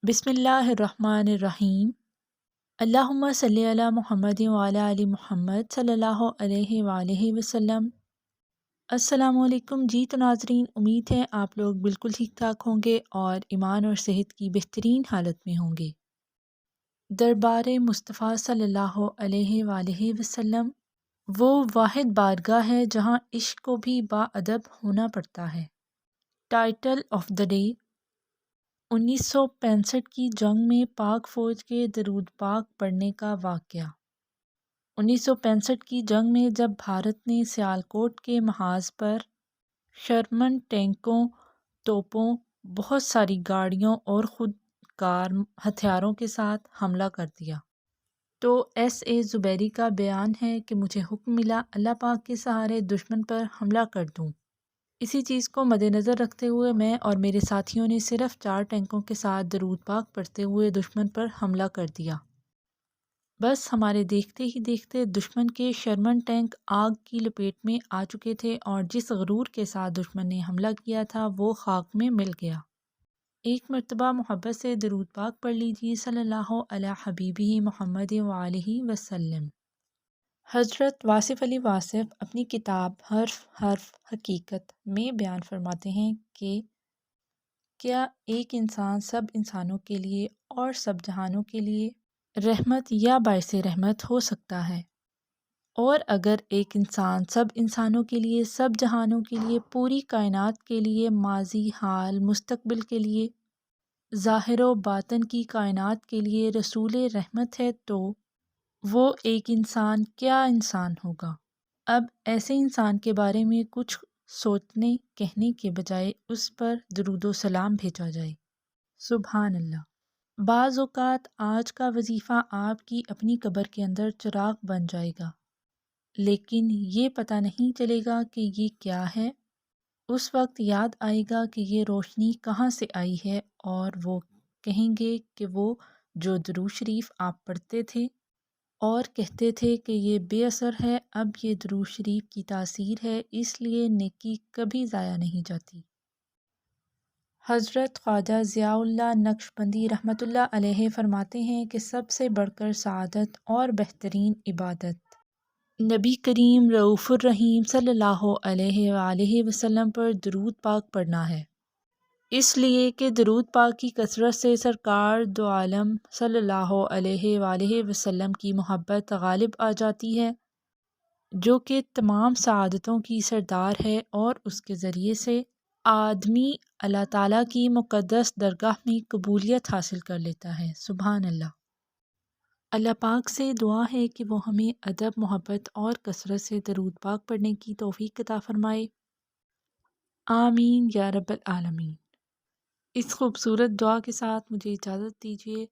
بسم اللہ الرحمن الرحیم۔ اللہم صلی علی محمد وعلی آل محمد صلی اللہ علیہ وآلہ وسلم۔ السلام علیکم جی۔ تو ناظرین، امید ہے آپ لوگ بالکل ٹھیک ٹھاک ہوں گے اور ایمان اور صحت کی بہترین حالت میں ہوں گے۔ دربار مصطفیٰ صلی اللہ علیہ وآلہ وسلم وہ واحد بارگاہ ہے جہاں عشق کو بھی باادب ہونا پڑتا ہے۔ ٹائٹل آف دا ڈے: 1965 کی جنگ میں پاک فوج کے درود پاک پڑھنے کا واقعہ۔ 1965 کی جنگ میں جب بھارت نے سیالکوٹ کے محاذ پر شرمن ٹینکوں، توپوں، بہت ساری گاڑیوں اور خود کار ہتھیاروں کے ساتھ حملہ کر دیا تو ایس اے زبیری کا بیان ہے کہ مجھے حکم ملا اللہ پاک کے سہارے دشمن پر حملہ کر دوں۔ اسی چیز کو مد نظر رکھتے ہوئے میں اور میرے ساتھیوں نے صرف 4 ٹینکوں کے ساتھ درود پاک پڑھتے ہوئے دشمن پر حملہ کر دیا۔ بس ہمارے دیکھتے ہی دیکھتے دشمن کے شرمن ٹینک آگ کی لپیٹ میں آ چکے تھے اور جس غرور کے ساتھ دشمن نے حملہ کیا تھا وہ خاک میں مل گیا۔ ایک مرتبہ محبت سے درود پاک پڑھ لیجیے صلی اللہ علی حبیبہ محمد وآلہ وسلم۔ حضرت واصف علی واصف اپنی کتاب حرف حرف حقیقت میں بیان فرماتے ہیں کہ کیا ایک انسان سب انسانوں کے لیے اور سب جہانوں کے لیے رحمت یا باعث رحمت ہو سکتا ہے؟ اور اگر ایک انسان سب انسانوں کے لیے، سب جہانوں کے لیے، پوری کائنات کے لیے، ماضی، حال، مستقبل کے لیے، ظاہر و باطن کی کائنات کے لیے رسول رحمت ہے تو وہ ایک انسان کیا انسان ہوگا؟ اب ایسے انسان کے بارے میں کچھ سوچنے کہنے کے بجائے اس پر درود و سلام بھیجا جائے۔ سبحان اللہ۔ بعض اوقات آج کا وظیفہ آپ کی اپنی قبر کے اندر چراغ بن جائے گا، لیکن یہ پتہ نہیں چلے گا کہ یہ کیا ہے۔ اس وقت یاد آئے گا کہ یہ روشنی کہاں سے آئی ہے اور وہ کہیں گے کہ وہ جو درود شریف آپ پڑھتے تھے اور کہتے تھے کہ یہ بے اثر ہے، اب یہ درود شریف کی تاثیر ہے، اس لیے نیکی کبھی ضائع نہیں جاتی۔ حضرت خواجہ ضیاء اللہ نقشبندی رحمۃ اللہ علیہ فرماتے ہیں کہ سب سے بڑھ کر سعادت اور بہترین عبادت نبی کریم رؤوف الرحیم صلی اللہ علیہ وآلہ وسلم پر درود پاک پڑھنا ہے، اس لیے کہ درود پاک کی کثرت سے سرکار دو عالم صلی اللہ علیہ وآلہ وسلم کی محبت غالب آ جاتی ہے، جو کہ تمام سعادتوں کی سردار ہے، اور اس کے ذریعے سے آدمی اللہ تعالیٰ کی مقدس درگاہ میں قبولیت حاصل کر لیتا ہے۔ سبحان اللہ۔ اللہ پاک سے دعا ہے کہ وہ ہمیں ادب، محبت اور کثرت سے درود پاک پڑھنے کی توفیق عطا فرمائے۔ آمین یا رب العالمین۔ اس خوبصورت دعا کے ساتھ مجھے اجازت دیجیے۔